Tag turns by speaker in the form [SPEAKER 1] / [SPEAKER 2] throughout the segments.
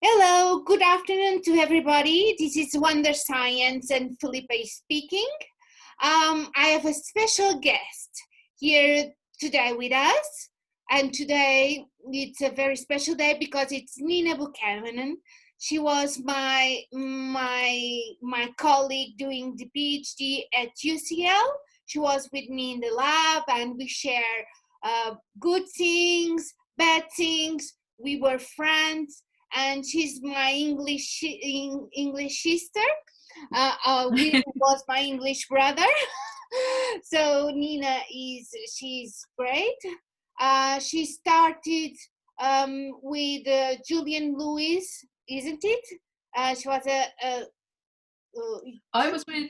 [SPEAKER 1] Hello, good afternoon to everybody. This is WonderScience and Felipe speaking. I have a special guest here today with us, and today it's a very special day because it's Nina Buchanan. She was my colleague doing the PhD at UCL. She was with me in the lab, and we share good things, bad things. We were friends, and she's my English sister. William was my English brother. So Nina she's great. She started with Julian Lewis, isn't it? She was
[SPEAKER 2] I was with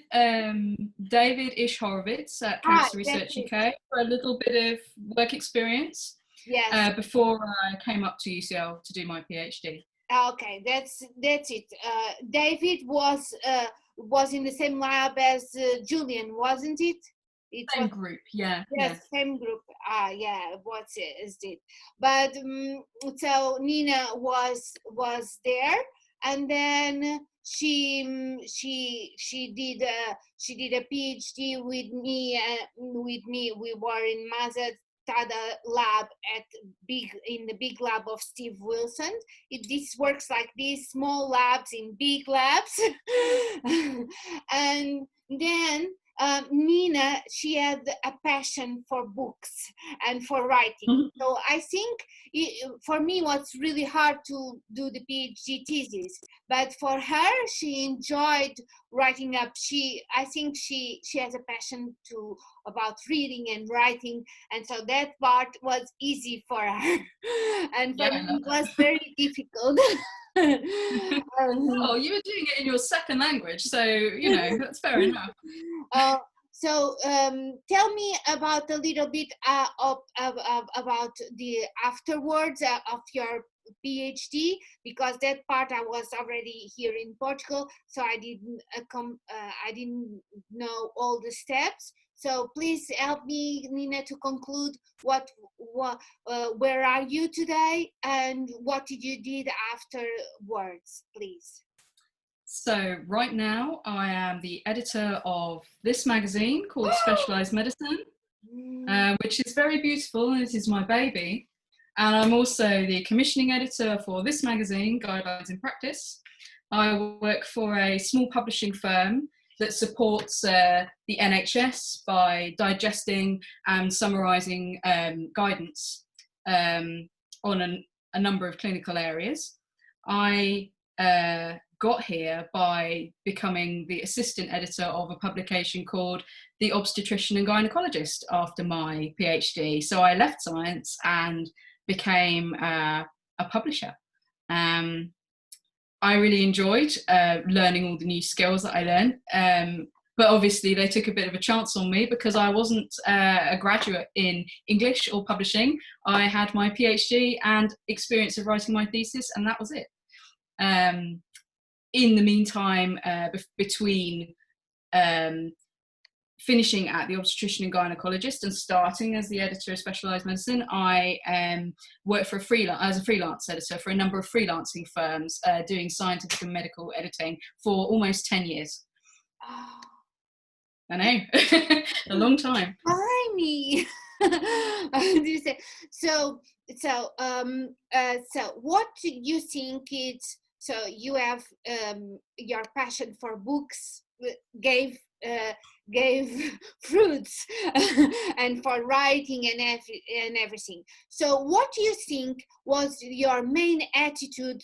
[SPEAKER 2] David Ish-Horowitz at Cancer Research
[SPEAKER 1] that's
[SPEAKER 2] UK for a little bit of work experience
[SPEAKER 1] yes.
[SPEAKER 2] before I came up to UCL to do my PhD.
[SPEAKER 1] Okay, that's it. David was in the same lab as Julian, wasn't it? It
[SPEAKER 2] Same
[SPEAKER 1] was.
[SPEAKER 2] group, yeah.
[SPEAKER 1] Yes, same group. Yeah, what's it is it? But so Nina was there, and then she did a PhD with me. We were in Mazda Tada lab in the big lab of Steve Wilson. This works like these small labs in big labs, and then Nina, she had a passion for books and for writing. So I think for me, what's really hard to do the PhD thesis, but for her, she enjoyed writing up. I think she has a passion about reading and writing, and so that part was easy for her, and for me, it was very difficult.
[SPEAKER 2] Oh, you were doing it in your second language, so that's fair enough.
[SPEAKER 1] So tell me about a little bit about the afterwards of your PhD, because that part I was already here in Portugal, so I didn't know all the steps. So please help me, Nina, to conclude where are you today and what did you did afterwards, please.
[SPEAKER 2] So right now I am the editor of this magazine called Specialized Medicine, which is very beautiful, and it is my baby. And I'm also the commissioning editor for this magazine, Guidelines in Practice. I work for a small publishing firm that supports the NHS by digesting and summarising guidance on a number of clinical areas. I got here by becoming the assistant editor of a publication called The Obstetrician and Gynecologist after my PhD. So I left science and became a publisher. I really enjoyed learning all the new skills that I learned. But obviously they took a bit of a chance on me because I wasn't a graduate in English or publishing. I had my PhD and experience of writing my thesis, and that was it. In the meantime, between finishing at the Obstetrician and Gynecologist and starting as the editor of Specialised Medicine, I worked as a freelance editor for a number of freelancing firms, doing scientific and medical editing for almost 10 years.
[SPEAKER 1] Oh.
[SPEAKER 2] I know, a long time.
[SPEAKER 1] Blimey. So what do you think it's, so you have your passion for books gave fruits and for writing and everything. So what do you think was your main attitude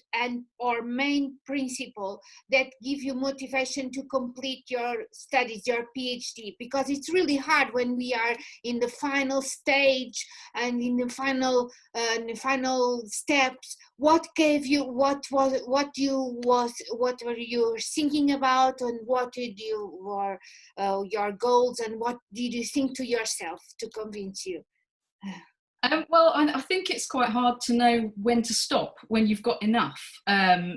[SPEAKER 1] or main principle that give you motivation to complete your studies, your PhD? Because it's really hard when we are in the final stage and in the final steps. What gave you, what were you thinking about, and what did you were your goals, and what did you think to yourself to convince you?
[SPEAKER 2] Well, I think it's quite hard to know when to stop when you've got enough.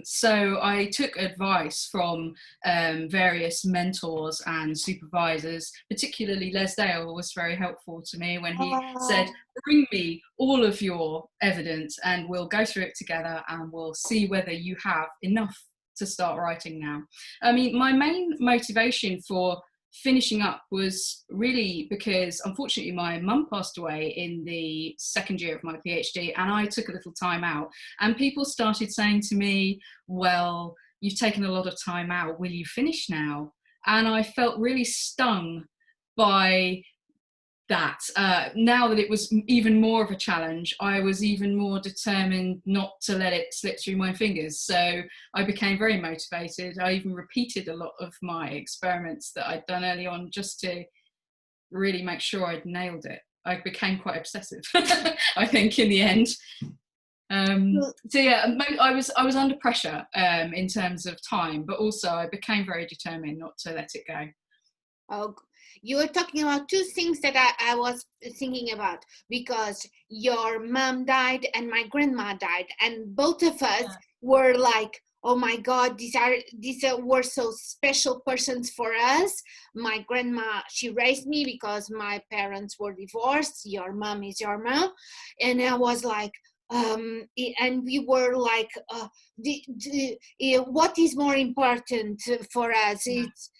[SPEAKER 2] So I took advice from various mentors and supervisors, particularly Les Dale was very helpful to me when he said, bring me all of your evidence and we'll go through it together and we'll see whether you have enough to start writing now. I mean, my main motivation for finishing up was really because unfortunately my mum passed away in the second year of my PhD and I took a little time out and people started saying to me, well, you've taken a lot of time out, will you finish now? And I felt really stung by that. Now that it was even more of a challenge, I was even more determined not to let it slip through my fingers. So I became very motivated. I even repeated a lot of my experiments that I'd done early on just to really make sure I'd nailed it. I became quite obsessive, I think, in the end. So yeah, I was under pressure in terms of time, but also I became very determined not to let it go.
[SPEAKER 1] Oh, you were talking about two things that I was thinking about, because your mom died and my grandma died, and both of us were like, oh my God, these were so special persons for us. My grandma, she raised me because my parents were divorced. Your mom is your mom. And I was like, and we were like, what is more important for us? It's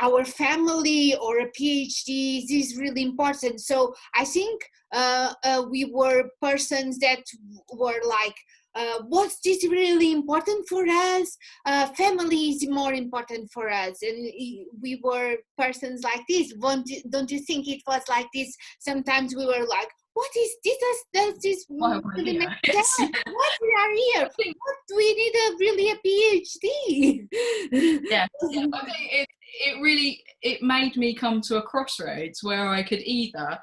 [SPEAKER 1] our family or a PhD. This is really important. So I think we were persons that were like, what's this really important for us? Family is more important for us. And we were persons like this. Don't you think it was like this? Sometimes we were like, what is this? Does this really make sense? What we are here? What we need really a PhD?
[SPEAKER 2] Yeah, I think it made me come to a crossroads where I could either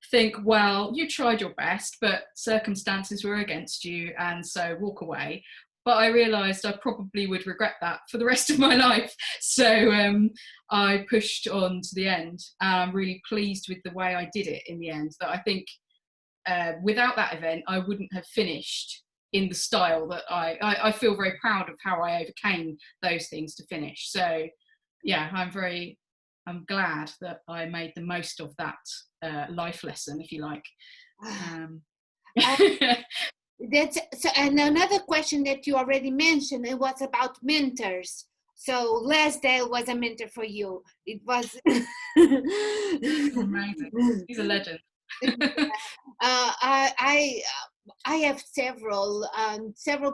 [SPEAKER 2] think, well, you tried your best, but circumstances were against you, and so walk away. But I realised I probably would regret that for the rest of my life. So I pushed on to the end. And I'm really pleased with the way I did it in the end. That I think without that event, I wouldn't have finished in the style that I feel very proud of how I overcame those things to finish. So yeah, I'm glad that I made the most of that life lesson, if you like.
[SPEAKER 1] That's so. And another question that you already mentioned, it was about mentors. So Les Dale was a mentor for you. It was
[SPEAKER 2] amazing. He's a legend.
[SPEAKER 1] I have several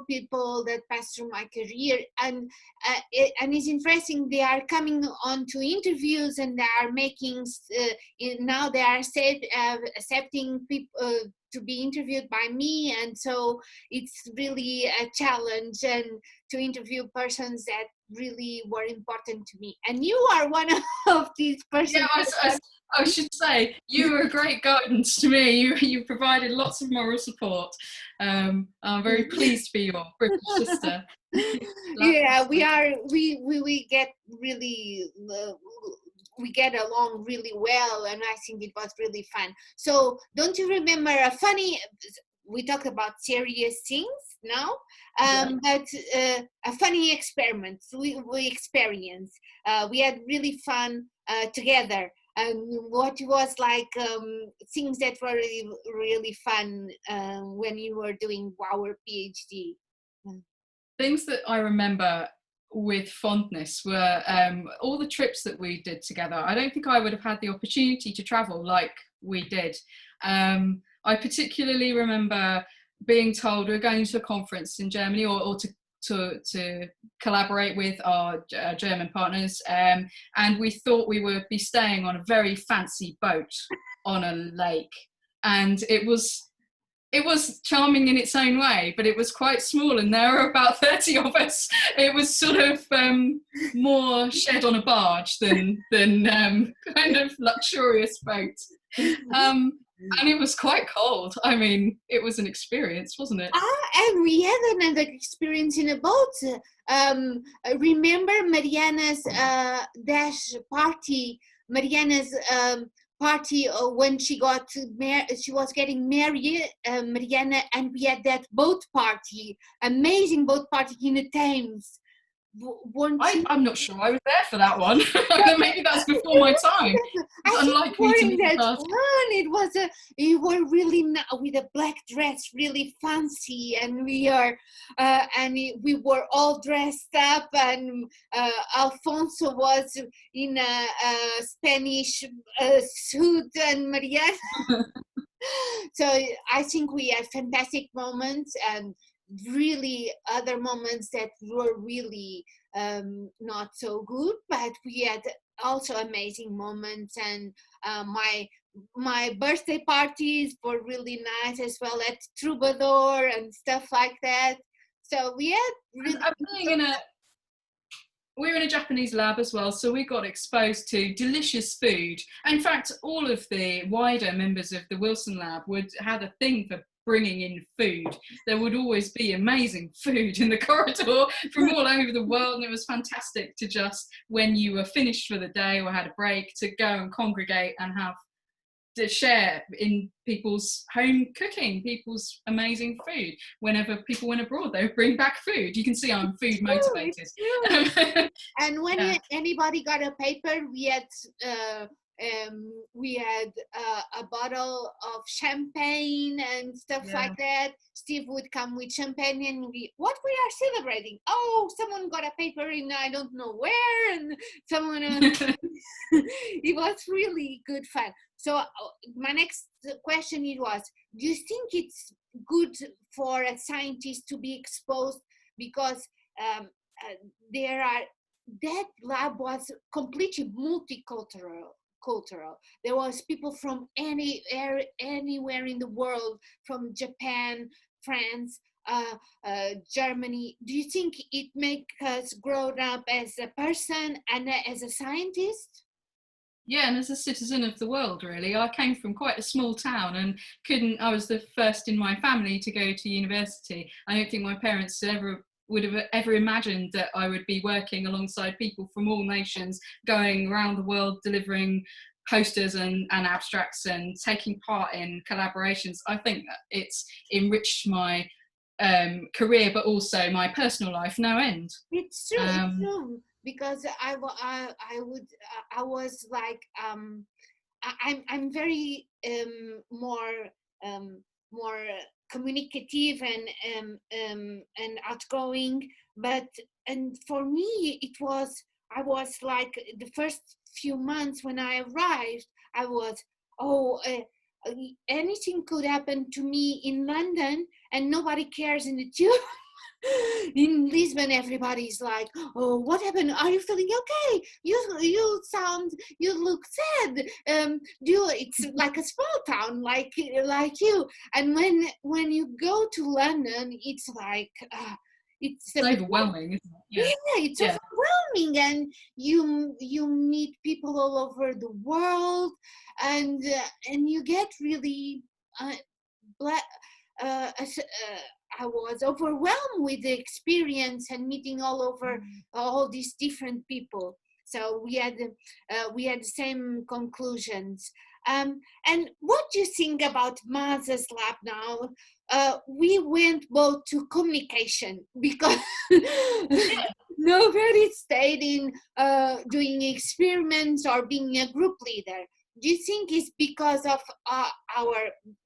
[SPEAKER 1] people that pass through my career, and it's interesting. They are coming on to interviews, and they are making now they are accepting people to be interviewed by me, and so it's really a challenge and to interview persons that really were important to me. And you are one of these persons.
[SPEAKER 2] Yeah, I should say you were a great guidance to me. You provided lots of moral support. I'm very pleased to be your British sister.
[SPEAKER 1] Yeah, we are. We get really. We get along really well, and I think it was really fun. So, don't you remember a funny? We talked about serious things now, but a funny experiment we experienced. We had really fun together. What was like things that were really, really fun when you were doing our PhD?
[SPEAKER 2] Things that I remember with fondness were all the trips that we did together. I don't think I would have had the opportunity to travel like we did. I particularly remember being told we're going to a conference in Germany or to collaborate with our German partners, and we thought we would be staying on a very fancy boat on a lake, and it was charming in its own way, but it was quite small and there were about 30 of us. It was sort of more shed on a barge than kind of luxurious boat. And it was quite cold. I mean, it was an experience, wasn't it?
[SPEAKER 1] And we had another experience in a boat. Remember Mariana's dash party, Mariana's party when she was getting married, Mariana, and we had that boat party, amazing boat party in the Thames.
[SPEAKER 2] I'm not sure I was there for that one. Maybe that's before my time. It's
[SPEAKER 1] I think
[SPEAKER 2] unlike
[SPEAKER 1] we
[SPEAKER 2] me
[SPEAKER 1] were
[SPEAKER 2] to
[SPEAKER 1] in
[SPEAKER 2] leave a
[SPEAKER 1] that
[SPEAKER 2] party.
[SPEAKER 1] one. You were really with a black dress, really fancy, and we were all dressed up, and Alfonso was in a Spanish suit, and Mariana. So I think we had fantastic moments, and really other moments that were really not so good, but we had also amazing moments. And my birthday parties were really nice as well, at Troubadour and stuff like that. So we had really
[SPEAKER 2] we're in a Japanese lab as well, so we got exposed to delicious food. In fact, all of the wider members of the Wilson lab had a thing for bringing in food. There would always be amazing food in the corridor from all over the world, and it was fantastic to just, when you were finished for the day or had a break, to go and congregate and to share in people's home cooking, people's amazing food. Whenever people went abroad, they would bring back food. You can see I'm food motivated.
[SPEAKER 1] And when anybody got a paper, we had a bottle of champagne and stuff like that. Steve would come with champagne, and what we are celebrating? Oh, someone got a paper in I don't know where, and someone. It was really good fun. So my next question was: do you think it's good for a scientist to be exposed, because that lab was completely multicultural? There was people from anywhere in the world, from Japan, France, Germany. Do you think it makes us grow up as a person and as a scientist?
[SPEAKER 2] Yeah, and as a citizen of the world, really. I came from quite a small town and I was the first in my family to go to university. I don't think my parents would have ever imagined that I would be working alongside people from all nations, going around the world delivering posters and abstracts and taking part in collaborations. I think that it's enriched my career, but also my personal life, no end.
[SPEAKER 1] It's true. It's true, because I was like I'm very more communicative and outgoing, and for me I was like, the first few months when I arrived, I was, anything could happen to me in London and nobody cares in the tube. In Lisbon, everybody's like, "Oh, what happened? Are you feeling okay? You look sad. It's like a small town, like you." And when you go to London, it's like it's
[SPEAKER 2] overwhelming, isn't it?
[SPEAKER 1] Yeah, it's overwhelming, and you meet people all over the world, and you get really I was overwhelmed with the experience and meeting all over all these different people. So we had the same conclusions. And what do you think about Maza's lab now? We went both to communication, because nobody stayed in doing experiments or being a group leader. Do you think it's because of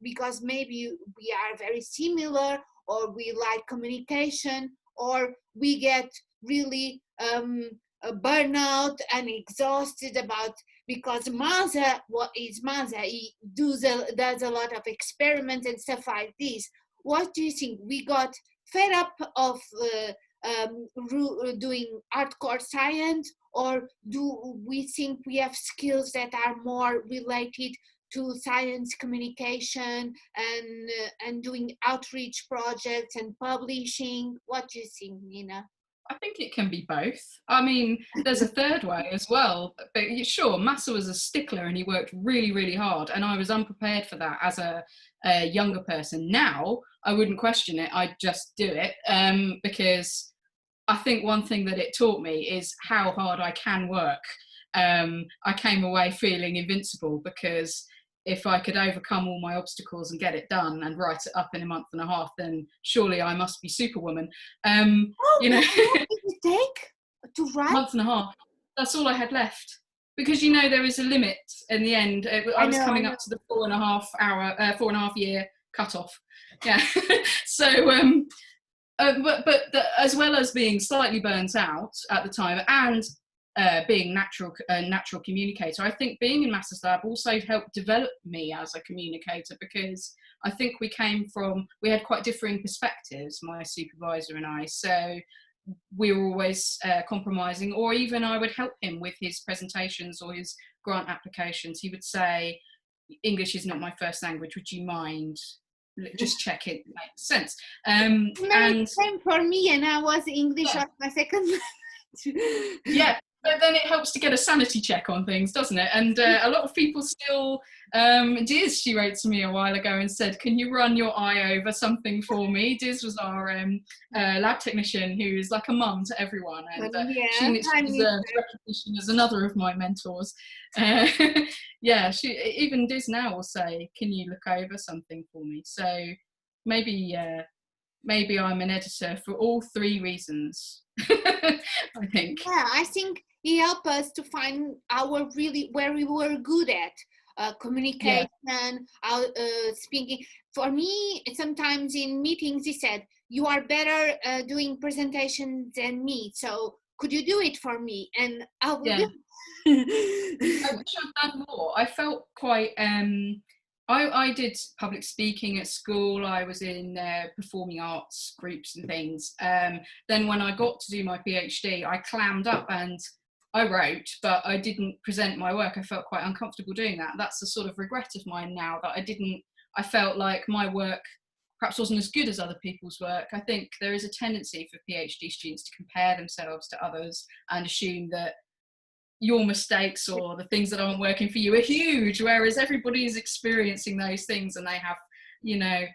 [SPEAKER 1] because maybe we are very similar, or we like communication, or we get really burnout and exhausted because Maza, what is Maza? He does a lot of experiments and stuff like this. What do you think? We got fed up of doing hardcore science, or do we think we have skills that are more related to science communication and doing outreach projects and publishing? What do you think, Nina?
[SPEAKER 2] I think it can be both. I mean, there's a third way as well. But sure, Massa was a stickler and he worked really, really hard. And I was unprepared for that as a younger person. Now, I wouldn't question it. I'd just do it, because I think one thing that it taught me is how hard I can work. I came away feeling invincible, because if I could overcome all my obstacles and get it done and write it up in a month and a half, then surely I must be Superwoman.
[SPEAKER 1] Oh,
[SPEAKER 2] You know,
[SPEAKER 1] how long did it take to write?
[SPEAKER 2] month and a half. That's all I had left. Because, you know, there is a limit in the end. I was
[SPEAKER 1] I
[SPEAKER 2] coming
[SPEAKER 1] know.
[SPEAKER 2] up to the 4.5 year cutoff. Yeah. So, but as well as being slightly burnt out at the time, and being natural communicator, I think being in Masters Lab also helped develop me as a communicator, because I think we had quite differing perspectives, my supervisor and I. So we were always compromising, or even I would help him with his presentations or his grant applications. He would say, English is not my first language, would you mind just check it makes sense?
[SPEAKER 1] No,
[SPEAKER 2] And
[SPEAKER 1] it's same for me, and I was English
[SPEAKER 2] yeah,
[SPEAKER 1] as my second language.
[SPEAKER 2] yeah, but then it helps to get a sanity check on things, doesn't it? And a lot of people still, Diz, she wrote to me a while ago and said, can you run your eye over something for me? Diz was our lab technician, who is like a mum to everyone, and she
[SPEAKER 1] Yes, I miss
[SPEAKER 2] deserves recognition as another of my mentors. Uh, yeah, even Diz now will say, can you look over something for me? So maybe maybe I'm an editor for all three reasons. I think.
[SPEAKER 1] Yeah, I think it helped us to find our really where we were good at
[SPEAKER 2] Yeah,
[SPEAKER 1] communication, speaking. For me, sometimes in meetings, he said, "You are better doing presentations than me. So could you do it for me?" And I will
[SPEAKER 2] yeah.
[SPEAKER 1] do.
[SPEAKER 2] I wish I'd done more. I felt quite. I did public speaking at school. I was in performing arts groups and things. Then when I got to do my PhD, I clammed up and I wrote, but I didn't present my work. I felt quite uncomfortable doing that. That's a sort of regret of mine now, that I didn't. I felt like my work perhaps wasn't as good as other people's work. I think there is a tendency for PhD students to compare themselves to others and assume that your mistakes or the things that aren't working for you are huge, whereas everybody is experiencing those things, and they have, you know,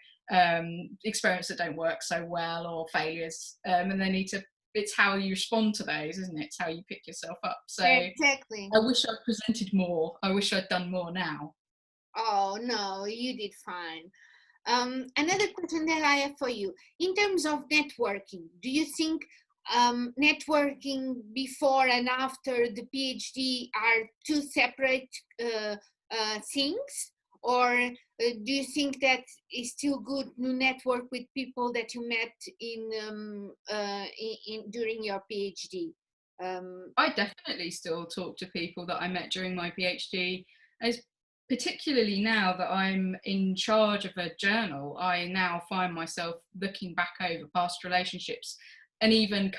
[SPEAKER 2] experiments that don't work so well, or failures, and they need to, it's how you respond to those, isn't it? It's how you pick yourself up. So I
[SPEAKER 1] Exactly.
[SPEAKER 2] wish I'd presented more. I wish I'd done more now.
[SPEAKER 1] Oh no, you did fine. Another question that I have for you, in terms of networking, do you think networking before and after the PhD are two separate things? Or do you think that it's still good to network with people that you met in during your PhD?
[SPEAKER 2] I definitely still talk to people that I met during my PhD, as particularly now that I'm in charge of a journal. I now find myself looking back over past relationships, and even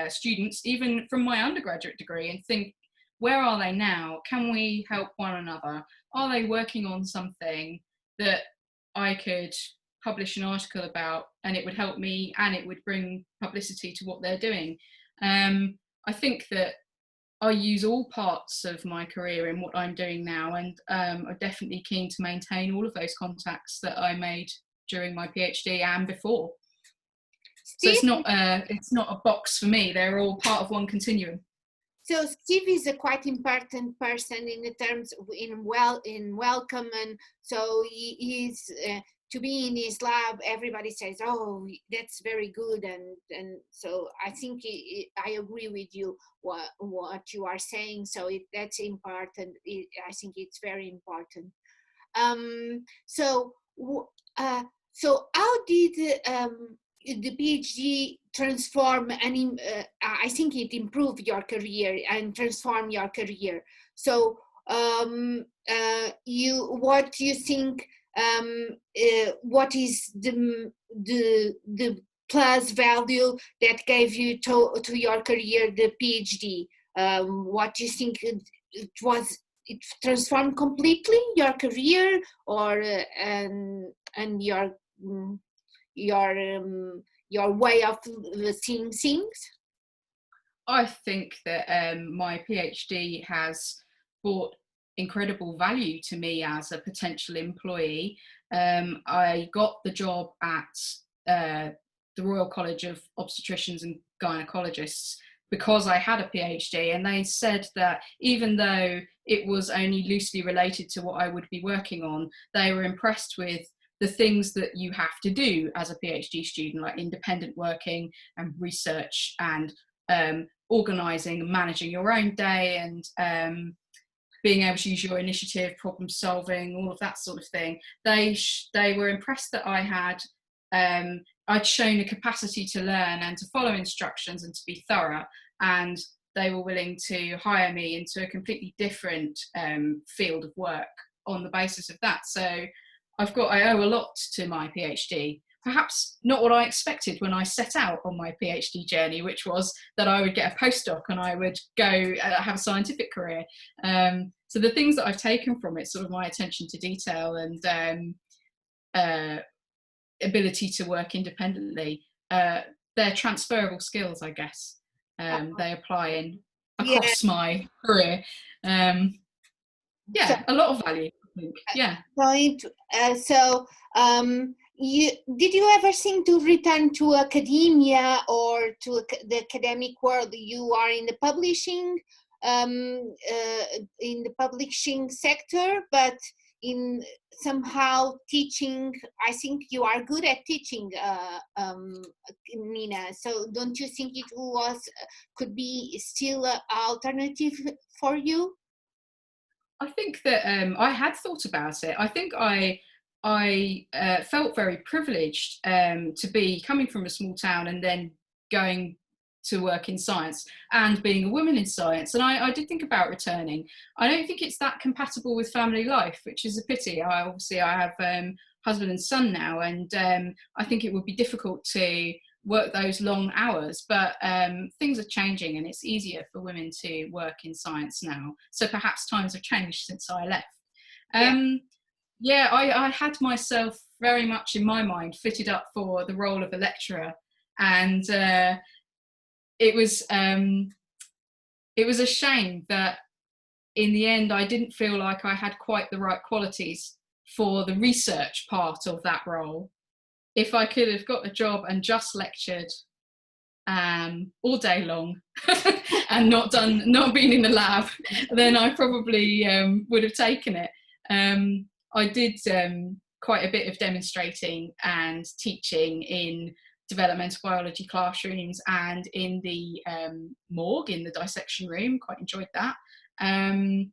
[SPEAKER 2] students, even from my undergraduate degree, and think, where are they now? Can we help one another? Are they working on something that I could publish an article about, and it would help me, and it would bring publicity to what they're doing? I think that I use all parts of my career in what I'm doing now, and I'm definitely keen to maintain all of those contacts that I made during my PhD and before. So
[SPEAKER 1] Steve?
[SPEAKER 2] it's not a box for me. They're all part of one continuum.
[SPEAKER 1] So Steve is a quite important person in the terms in welcome, and so he's to be in his lab. Everybody says, "Oh, that's very good," and so I think I agree with you what you are saying. So that's important. I think it's very important. So so how did the PhD transform and I think it improved your career and transform your career. So what do you think? What is the plus value that gave you to your career, the PhD? What do you think it was? It transformed completely your career, or and mm, your way of seeing things?
[SPEAKER 2] I think that my PhD has brought incredible value to me as a potential employee. I got the job at the Royal College of Obstetricians and Gynecologists because I had a PhD, and they said that even though it was only loosely related to what I would be working on, they were impressed with the things that you have to do as a PhD student, like independent working and research and organising and managing your own day, and being able to use your initiative, problem solving, all of that sort of thing. They were impressed that I'd shown a capacity to learn and to follow instructions and to be thorough, and they were willing to hire me into a completely different field of work on the basis of that. So I owe a lot to my PhD. Perhaps not what I expected when I set out on my PhD journey, which was that I would get a postdoc and I would go have a scientific career. So the things that I've taken from it, sort of my attention to detail and ability to work independently, they're transferable skills, I guess. They apply across my career.
[SPEAKER 1] So,
[SPEAKER 2] A lot of value, I think. Yeah.
[SPEAKER 1] So, did you ever think to return to academia or to the academic world? You are in the publishing sector, but in somehow teaching. I think you are good at teaching, Nina. So, don't you think it could be still an alternative for you?
[SPEAKER 2] I think that I had thought about it. I think I felt very privileged to be coming from a small town and then going to work in science and being a woman in science. And I did think about returning. I don't think it's that compatible with family life, which is a pity. I have husband and son now, and I think it would be difficult to work those long hours, but things are changing and it's easier for women to work in science now. So perhaps times have changed since I left. I had myself very much in my mind fitted up for the role of a lecturer, and it was a shame that in the end I didn't feel like I had quite the right qualities for the research part of that role. If I could have got a job and just lectured all day long and not been in the lab, then I probably would have taken it. I did quite a bit of demonstrating and teaching in developmental biology classrooms and in the morgue, in the dissection room. Quite enjoyed that. I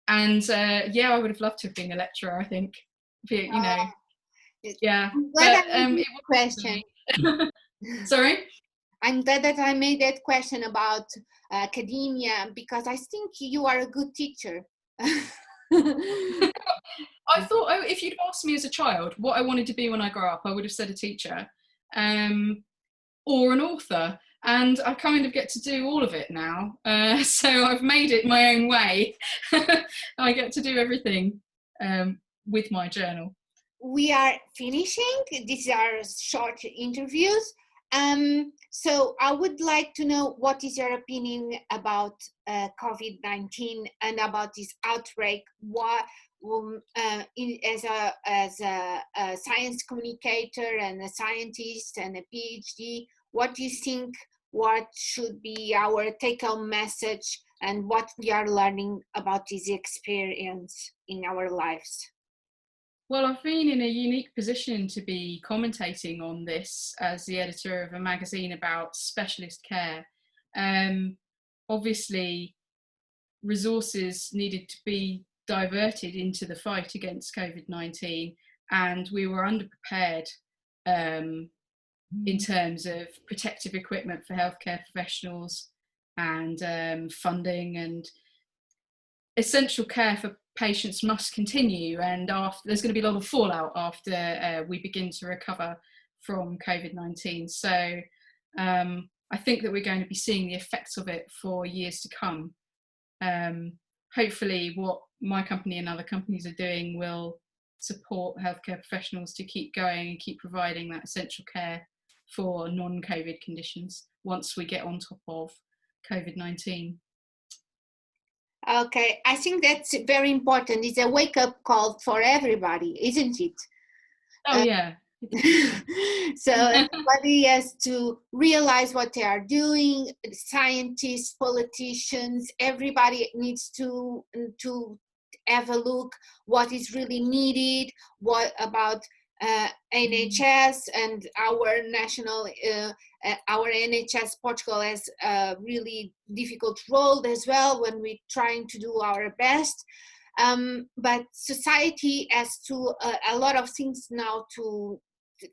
[SPEAKER 2] would have loved to have been a lecturer, I think. Yeah,
[SPEAKER 1] but it question.
[SPEAKER 2] Sorry?
[SPEAKER 1] I'm glad that I made that question about academia, because I think you are a good teacher.
[SPEAKER 2] I thought, if you'd asked me as a child what I wanted to be when I grow up, I would have said a teacher or an author. And I kind of get to do all of it now. So I've made it my own way. I get to do everything with my journal.
[SPEAKER 1] We are finishing. These are short interviews. So I would like to know, what is your opinion about COVID-19 and about this outbreak? What, as a science communicator and a scientist and a PhD, what do you think? What should be our take-home message, and what we are learning about this experience in our lives?
[SPEAKER 2] Well, I've been in a unique position to be commentating on this as the editor of a magazine about specialist care. Obviously, resources needed to be diverted into the fight against COVID-19, and we were underprepared in terms of protective equipment for healthcare professionals and funding, and essential care for patients must continue, and there's going to be a lot of fallout after we begin to recover from COVID-19. So I think that we're going to be seeing the effects of it for years to come. Hopefully what my company and other companies are doing will support healthcare professionals to keep going and keep providing that essential care for non-COVID conditions once we get on top of COVID-19.
[SPEAKER 1] Okay, I think that's very important. It's a wake-up call for everybody, isn't it?
[SPEAKER 2] Oh, yeah.
[SPEAKER 1] So everybody has to realize what they are doing. Scientists, politicians, everybody needs to have a look what is really needed, what about NHS and our national our NHS Portugal has a really difficult role as well when we're trying to do our best. But society has to a lot of things now to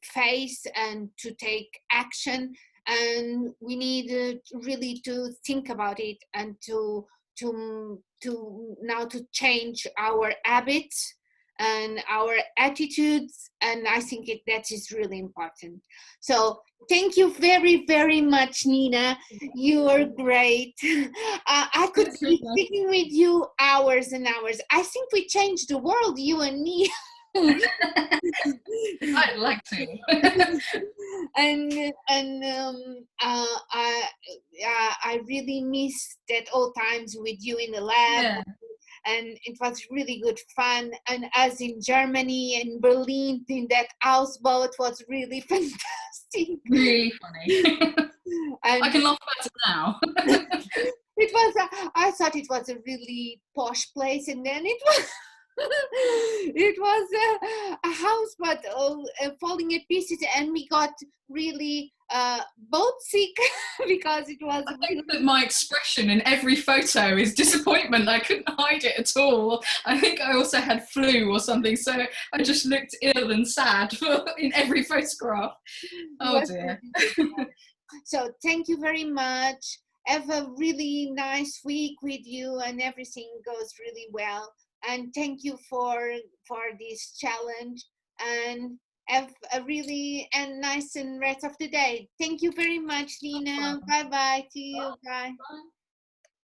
[SPEAKER 1] face and to take action, and we need really to think about it and to now to change our habits and our attitudes, and I think that is really important. So thank you very, very much, Nina. You are great. I could be speaking with you hours and hours. I think we changed the world, you and me.
[SPEAKER 2] I'd like to.
[SPEAKER 1] I really miss that old times with you in the lab.
[SPEAKER 2] Yeah.
[SPEAKER 1] And it was really good fun. And us in Germany and Berlin in that houseboat was really fantastic.
[SPEAKER 2] Really funny.
[SPEAKER 1] And
[SPEAKER 2] I can laugh about it now.
[SPEAKER 1] it was I thought it was a really posh place, and then it was it was a house but falling at pieces, and we got really both sick because it was
[SPEAKER 2] I
[SPEAKER 1] really
[SPEAKER 2] think that my expression in every photo is disappointment. I couldn't hide it at all. I think I also had flu or something, so I just looked ill and sad in every photograph. Oh dear.
[SPEAKER 1] So thank you very much. Have a really nice week with you, and everything goes really well. And thank you for this challenge, and have a really and nice and rest of the day. Thank you very much, Lina. Bye bye to you. Bye.
[SPEAKER 2] Bye.